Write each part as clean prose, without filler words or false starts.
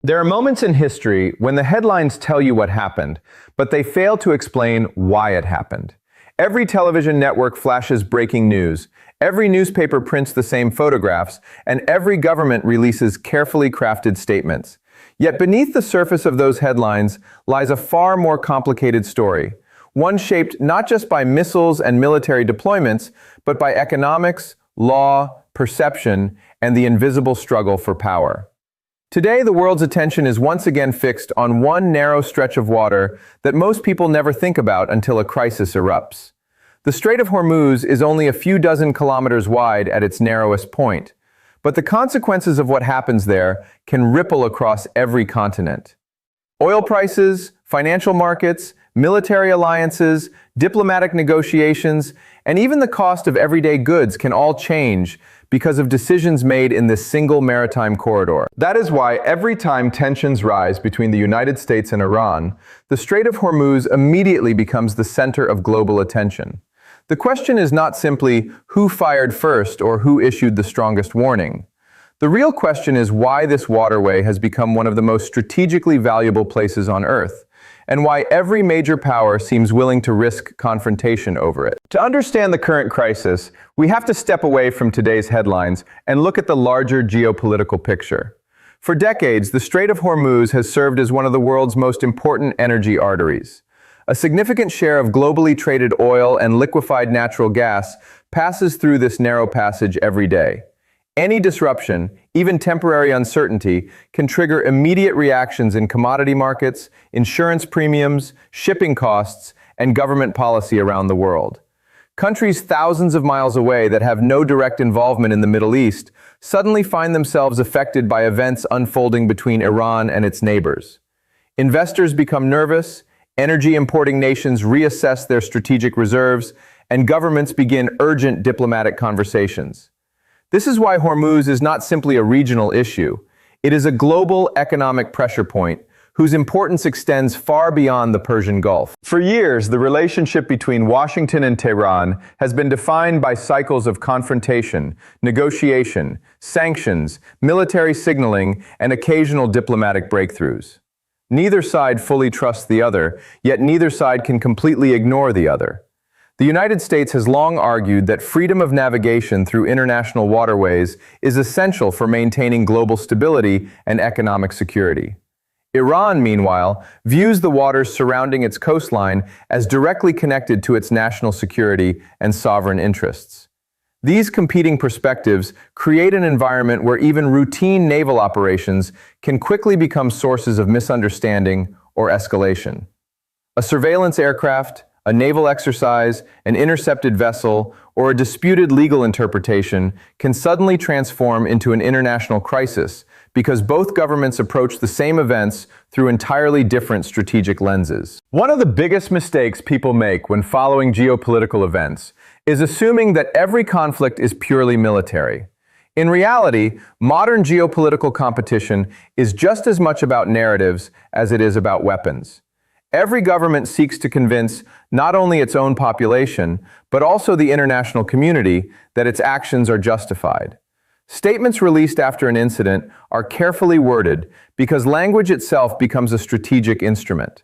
There are moments in history when the headlines tell you what happened, but they fail to explain why it happened. Every television network flashes breaking news, every newspaper prints the same photographs, and every government releases carefully crafted statements. Yet beneath the surface of those headlines lies a far more complicated story, one shaped not just by missiles and military deployments, but by economics, law, perception, and the invisible struggle for power. Today, the world's attention is once again fixed on one narrow stretch of water that most people never think about until a crisis erupts. The Strait of Hormuz is only a few dozen kilometers wide at its narrowest point, but the consequences of what happens there can ripple across every continent. Oil prices, financial markets, military alliances, diplomatic negotiations, and even the cost of everyday goods can all change because of decisions made in this single maritime corridor. That is why every time tensions rise between the United States and Iran, the Strait of Hormuz immediately becomes the center of global attention. The question is not simply who fired first or who issued the strongest warning. The real question is why this waterway has become one of the most strategically valuable places on Earth, and why every major power seems willing to risk confrontation over it. To understand the current crisis, we have to step away from today's headlines and look at the larger geopolitical picture. For decades, the Strait of Hormuz has served as one of the world's most important energy arteries. A significant share of globally traded oil and liquefied natural gas passes through this narrow passage every day. Any disruption, even temporary uncertainty, can trigger immediate reactions in commodity markets, insurance premiums, shipping costs, and government policy around the world. Countries thousands of miles away that have no direct involvement in the Middle East suddenly find themselves affected by events unfolding between Iran and its neighbors. Investors become nervous, energy-importing nations reassess their strategic reserves, and governments begin urgent diplomatic conversations. This is why Hormuz is not simply a regional issue. It is a global economic pressure point whose importance extends far beyond the Persian Gulf. For years, the relationship between Washington and Tehran has been defined by cycles of confrontation, negotiation, sanctions, military signaling, and occasional diplomatic breakthroughs. Neither side fully trusts the other, yet neither side can completely ignore the other. The United States has long argued that freedom of navigation through international waterways is essential for maintaining global stability and economic security. Iran, meanwhile, views the waters surrounding its coastline as directly connected to its national security and sovereign interests. These competing perspectives create an environment where even routine naval operations can quickly become sources of misunderstanding or escalation. A surveillance aircraft, a naval exercise, an intercepted vessel, or a disputed legal interpretation can suddenly transform into an international crisis because both governments approach the same events through entirely different strategic lenses. One of the biggest mistakes people make when following geopolitical events is assuming that every conflict is purely military. In reality, modern geopolitical competition is just as much about narratives as it is about weapons. Every government seeks to convince not only its own population, but also the international community that its actions are justified. Statements released after an incident are carefully worded because language itself becomes a strategic instrument.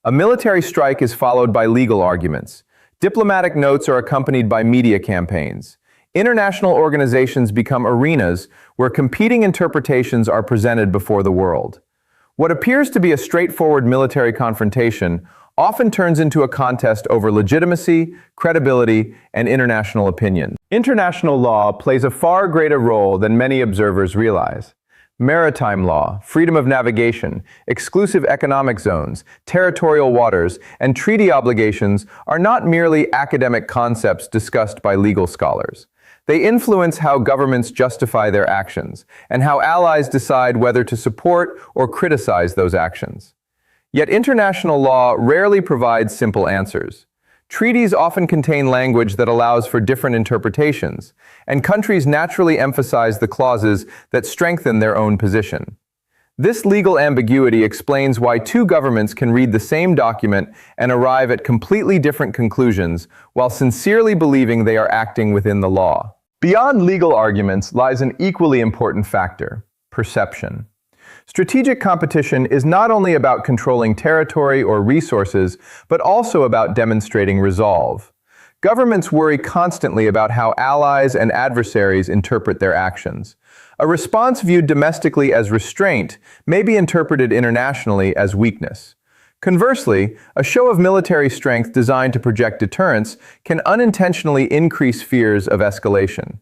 A military strike is followed by legal arguments. Diplomatic notes are accompanied by media campaigns. International organizations become arenas where competing interpretations are presented before the world. What appears to be a straightforward military confrontation often turns into a contest over legitimacy, credibility, and international opinion. International law plays a far greater role than many observers realize. Maritime law, freedom of navigation, exclusive economic zones, territorial waters, and treaty obligations are not merely academic concepts discussed by legal scholars. They influence how governments justify their actions and how allies decide whether to support or criticize those actions. Yet international law rarely provides simple answers. Treaties often contain language that allows for different interpretations, and countries naturally emphasize the clauses that strengthen their own position. This legal ambiguity explains why two governments can read the same document and arrive at completely different conclusions while sincerely believing they are acting within the law. Beyond legal arguments lies an equally important factor: perception. Strategic competition is not only about controlling territory or resources, but also about demonstrating resolve. Governments worry constantly about how allies and adversaries interpret their actions. A response viewed domestically as restraint may be interpreted internationally as weakness. Conversely, a show of military strength designed to project deterrence can unintentionally increase fears of escalation.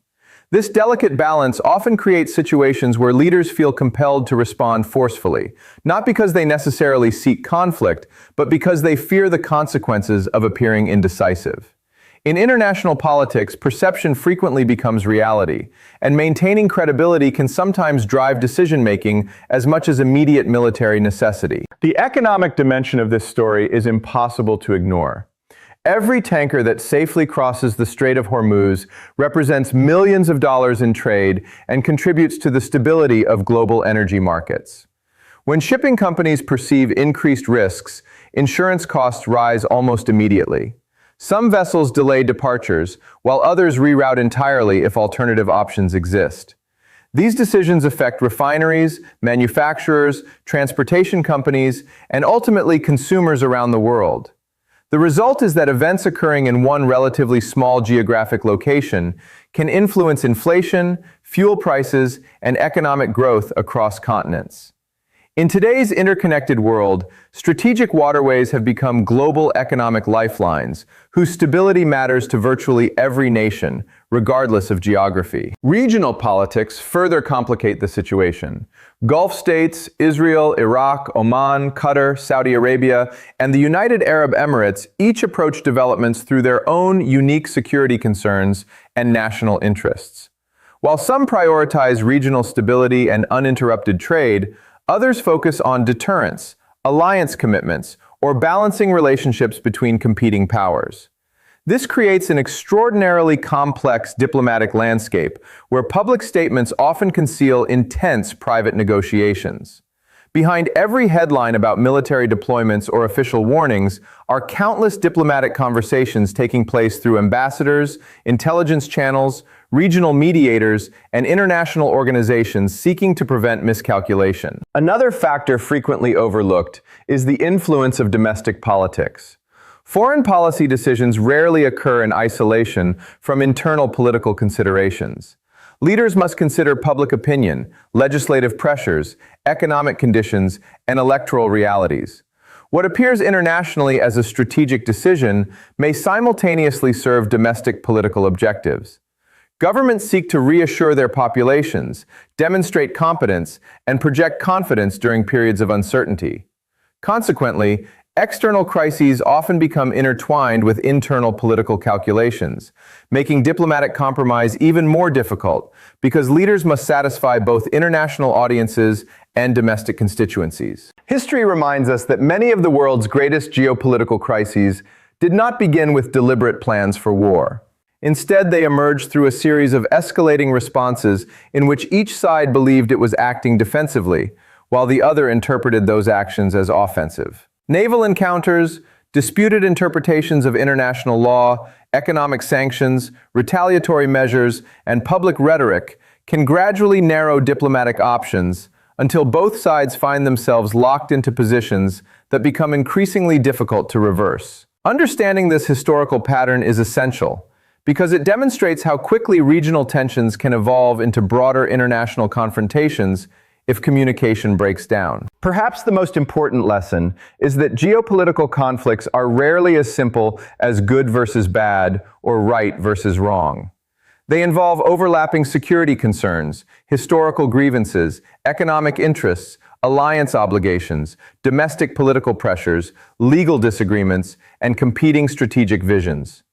This delicate balance often creates situations where leaders feel compelled to respond forcefully, not because they necessarily seek conflict, but because they fear the consequences of appearing indecisive. In international politics, perception frequently becomes reality, and maintaining credibility can sometimes drive decision-making as much as immediate military necessity. The economic dimension of this story is impossible to ignore. Every tanker that safely crosses the Strait of Hormuz represents millions of dollars in trade and contributes to the stability of global energy markets. When shipping companies perceive increased risks, insurance costs rise almost immediately. Some vessels delay departures, while others reroute entirely if alternative options exist. These decisions affect refineries, manufacturers, transportation companies, and ultimately consumers around the world. The result is that events occurring in one relatively small geographic location can influence inflation, fuel prices, and economic growth across continents. In today's interconnected world, strategic waterways have become global economic lifelines, whose stability matters to virtually every nation, regardless of geography. Regional politics further complicate the situation. Gulf states, Israel, Iraq, Oman, Qatar, Saudi Arabia, and the United Arab Emirates each approach developments through their own unique security concerns and national interests. While some prioritize regional stability and uninterrupted trade, others focus on deterrence, alliance commitments, or balancing relationships between competing powers. This creates an extraordinarily complex diplomatic landscape where public statements often conceal intense private negotiations. Behind every headline about military deployments or official warnings are countless diplomatic conversations taking place through ambassadors, intelligence channels, regional mediators, and international organizations seeking to prevent miscalculation. Another factor frequently overlooked is the influence of domestic politics. Foreign policy decisions rarely occur in isolation from internal political considerations. Leaders must consider public opinion, legislative pressures, economic conditions, and electoral realities. What appears internationally as a strategic decision may simultaneously serve domestic political objectives. Governments seek to reassure their populations, demonstrate competence, and project confidence during periods of uncertainty. Consequently, external crises often become intertwined with internal political calculations, making diplomatic compromise even more difficult because leaders must satisfy both international audiences and domestic constituencies. History reminds us that many of the world's greatest geopolitical crises did not begin with deliberate plans for war. Instead, they emerged through a series of escalating responses in which each side believed it was acting defensively, while the other interpreted those actions as offensive. Naval encounters, disputed interpretations of international law, economic sanctions, retaliatory measures, and public rhetoric can gradually narrow diplomatic options until both sides find themselves locked into positions that become increasingly difficult to reverse. Understanding this historical pattern is essential because it demonstrates how quickly regional tensions can evolve into broader international confrontations if communication breaks down. Perhaps the most important lesson is that geopolitical conflicts are rarely as simple as good versus bad or right versus wrong. They involve overlapping security concerns, historical grievances, economic interests, alliance obligations, domestic political pressures, legal disagreements, and competing strategic visions.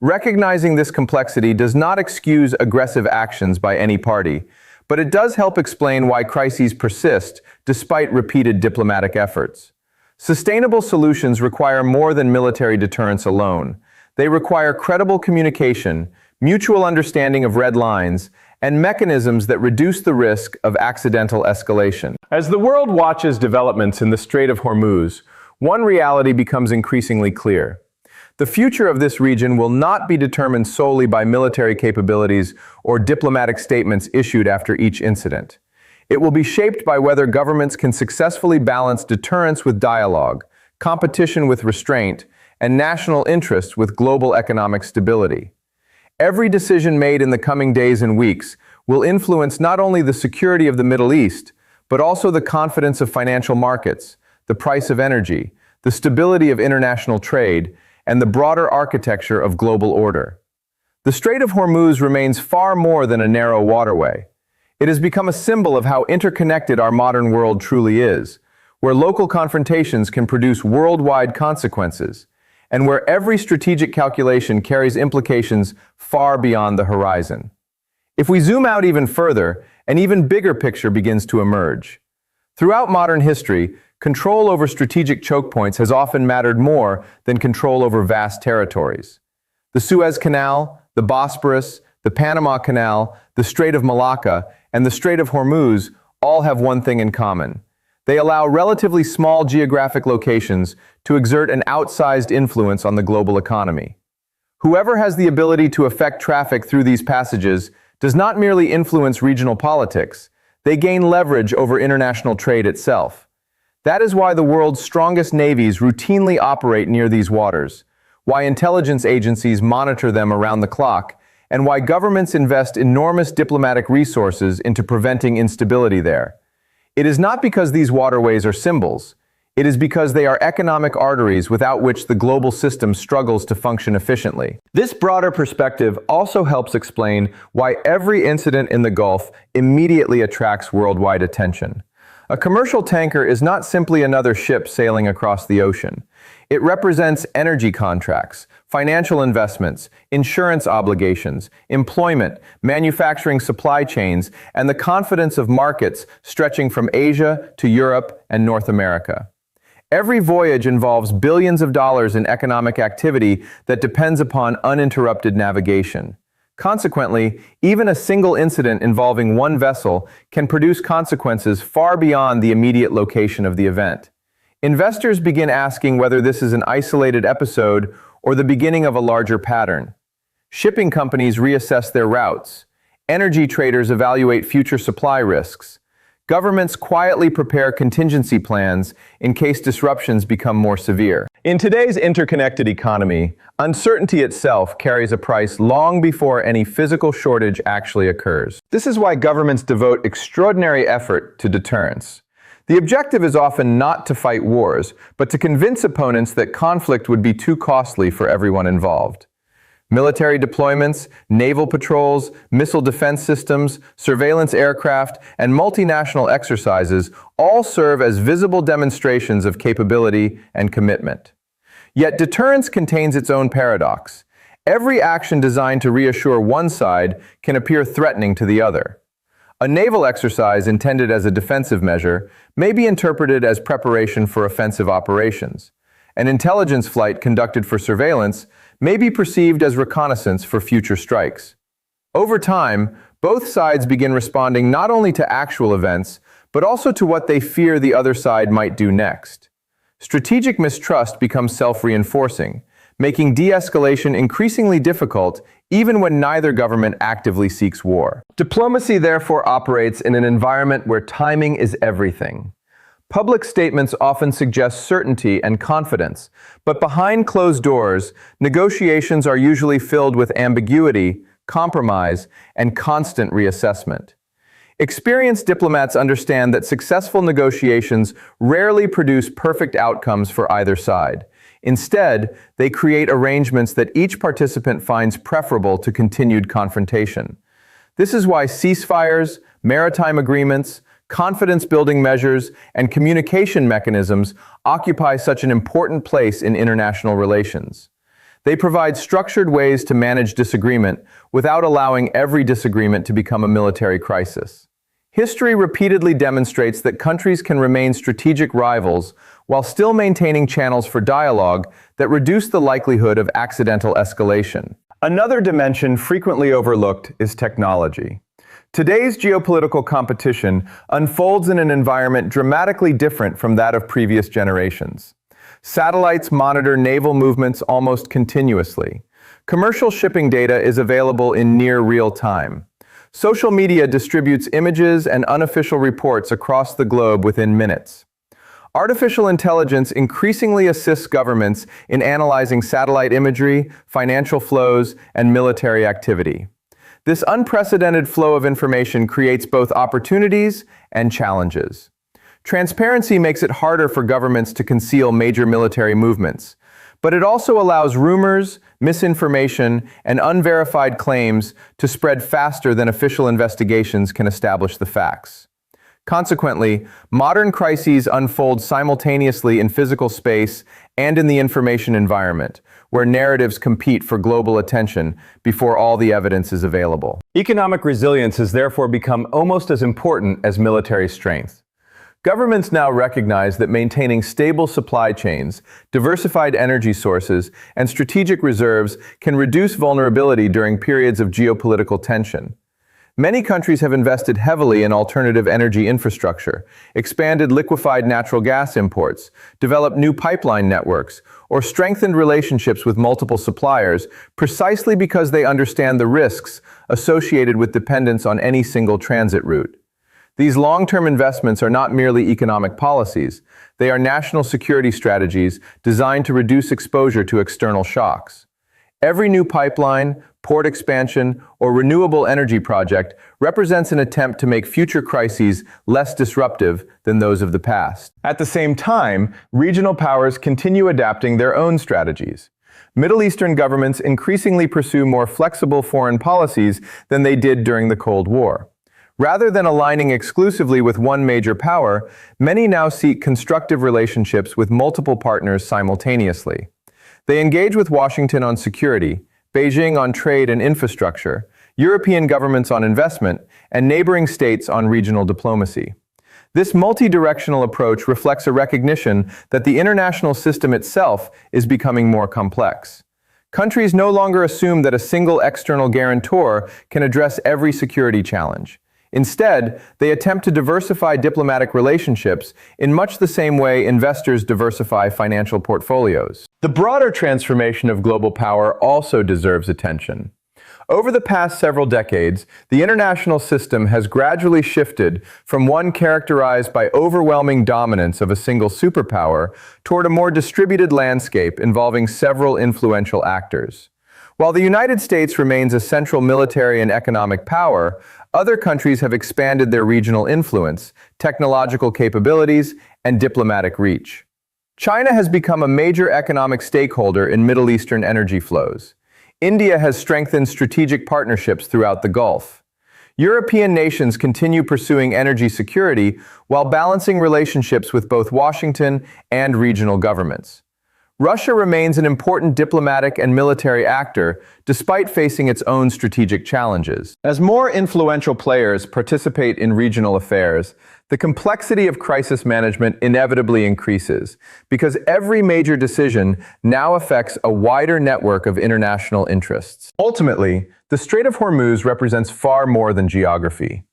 Recognizing this complexity does not excuse aggressive actions by any party, but it does help explain why crises persist despite repeated diplomatic efforts. Sustainable solutions require more than military deterrence alone. They require credible communication, mutual understanding of red lines, and mechanisms that reduce the risk of accidental escalation. As the world watches developments in the Strait of Hormuz, one reality becomes increasingly clear. The future of this region will not be determined solely by military capabilities or diplomatic statements issued after each incident. It will be shaped by whether governments can successfully balance deterrence with dialogue, competition with restraint, and national interest with global economic stability. Every decision made in the coming days and weeks will influence not only the security of the Middle East, but also the confidence of financial markets, the price of energy, the stability of international trade, and the broader architecture of global order. The Strait of Hormuz remains far more than a narrow waterway. It has become a symbol of how interconnected our modern world truly is, where local confrontations can produce worldwide consequences, and where every strategic calculation carries implications far beyond the horizon. If we zoom out even further, an even bigger picture begins to emerge. Throughout modern history, control over strategic choke points has often mattered more than control over vast territories. The Suez Canal, the Bosporus, the Panama Canal, the Strait of Malacca, and the Strait of Hormuz all have one thing in common. They allow relatively small geographic locations to exert an outsized influence on the global economy. Whoever has the ability to affect traffic through these passages does not merely influence regional politics, they gain leverage over international trade itself. That is why the world's strongest navies routinely operate near these waters, why intelligence agencies monitor them around the clock, and why governments invest enormous diplomatic resources into preventing instability there. It is not because these waterways are symbols. It is because they are economic arteries without which the global system struggles to function efficiently. This broader perspective also helps explain why every incident in the Gulf immediately attracts worldwide attention. A commercial tanker is not simply another ship sailing across the ocean. It represents energy contracts, financial investments, insurance obligations, employment, manufacturing supply chains, and the confidence of markets stretching from Asia to Europe and North America. Every voyage involves billions of dollars in economic activity that depends upon uninterrupted navigation. Consequently, even a single incident involving one vessel can produce consequences far beyond the immediate location of the event. Investors begin asking whether this is an isolated episode or the beginning of a larger pattern. Shipping companies reassess their routes. Energy traders evaluate future supply risks. Governments quietly prepare contingency plans in case disruptions become more severe. In today's interconnected economy, uncertainty itself carries a price long before any physical shortage actually occurs. This is why governments devote extraordinary effort to deterrence. The objective is often not to fight wars, but to convince opponents that conflict would be too costly for everyone involved. Military deployments, naval patrols, missile defense systems, surveillance aircraft, and multinational exercises all serve as visible demonstrations of capability and commitment. Yet deterrence contains its own paradox. Every action designed to reassure one side can appear threatening to the other. A naval exercise intended as a defensive measure may be interpreted as preparation for offensive operations. An intelligence flight conducted for surveillance may be perceived as reconnaissance for future strikes. Over time, both sides begin responding not only to actual events, but also to what they fear the other side might do next. Strategic mistrust becomes self-reinforcing, making de-escalation increasingly difficult even when neither government actively seeks war. Diplomacy therefore operates in an environment where timing is everything. Public statements often suggest certainty and confidence, but behind closed doors, negotiations are usually filled with ambiguity, compromise, and constant reassessment. Experienced diplomats understand that successful negotiations rarely produce perfect outcomes for either side. Instead, they create arrangements that each participant finds preferable to continued confrontation. This is why ceasefires, maritime agreements, confidence-building measures, and communication mechanisms occupy such an important place in international relations. They provide structured ways to manage disagreement without allowing every disagreement to become a military crisis. History repeatedly demonstrates that countries can remain strategic rivals while still maintaining channels for dialogue that reduce the likelihood of accidental escalation. Another dimension frequently overlooked is technology. Today's geopolitical competition unfolds in an environment dramatically different from that of previous generations. Satellites monitor naval movements almost continuously. Commercial shipping data is available in near real time. Social media distributes images and unofficial reports across the globe within minutes. Artificial intelligence increasingly assists governments in analyzing satellite imagery, financial flows, and military activity. This unprecedented flow of information creates both opportunities and challenges. Transparency makes it harder for governments to conceal major military movements, but it also allows rumors, misinformation, and unverified claims to spread faster than official investigations can establish the facts. Consequently, modern crises unfold simultaneously in physical space and in the information environment, where narratives compete for global attention before all the evidence is available. Economic resilience has therefore become almost as important as military strength. Governments now recognize that maintaining stable supply chains, diversified energy sources, and strategic reserves can reduce vulnerability during periods of geopolitical tension. Many countries have invested heavily in alternative energy infrastructure, expanded liquefied natural gas imports, developed new pipeline networks, or strengthened relationships with multiple suppliers precisely because they understand the risks associated with dependence on any single transit route. These long-term investments are not merely economic policies, they are national security strategies designed to reduce exposure to external shocks. Every new pipeline, port expansion, or renewable energy project represents an attempt to make future crises less disruptive than those of the past. At the same time, regional powers continue adapting their own strategies. Middle Eastern governments increasingly pursue more flexible foreign policies than they did during the Cold War. Rather than aligning exclusively with one major power, many now seek constructive relationships with multiple partners simultaneously. They engage with Washington on security, Beijing on trade and infrastructure, European governments on investment, and neighboring states on regional diplomacy. This multi-directional approach reflects a recognition that the international system itself is becoming more complex. Countries no longer assume that a single external guarantor can address every security challenge. Instead, they attempt to diversify diplomatic relationships in much the same way investors diversify financial portfolios. The broader transformation of global power also deserves attention. Over the past several decades, the international system has gradually shifted from one characterized by overwhelming dominance of a single superpower toward a more distributed landscape involving several influential actors. While the United States remains a central military and economic power, other countries have expanded their regional influence, technological capabilities, and diplomatic reach. China has become a major economic stakeholder in Middle Eastern energy flows. India has strengthened strategic partnerships throughout the Gulf. European nations continue pursuing energy security while balancing relationships with both Washington and regional governments. Russia remains an important diplomatic and military actor despite facing its own strategic challenges. As more influential players participate in regional affairs, the complexity of crisis management inevitably increases because every major decision now affects a wider network of international interests. Ultimately, the Strait of Hormuz represents far more than geography.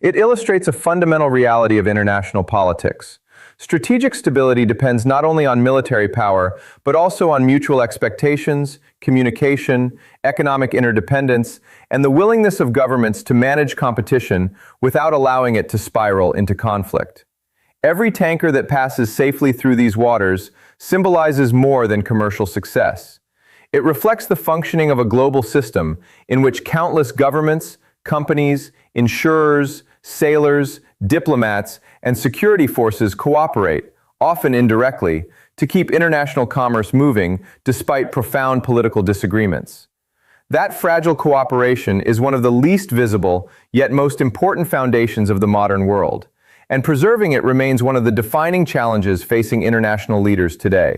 It illustrates a fundamental reality of international politics. Strategic stability depends not only on military power, but also on mutual expectations, communication, economic interdependence, and the willingness of governments to manage competition without allowing it to spiral into conflict. Every tanker that passes safely through these waters symbolizes more than commercial success. It reflects the functioning of a global system in which countless governments, companies, insurers, sailors, diplomats, and security forces cooperate, often indirectly, to keep international commerce moving despite profound political disagreements. That fragile cooperation is one of the least visible, yet most important foundations of the modern world, and preserving it remains one of the defining challenges facing international leaders today.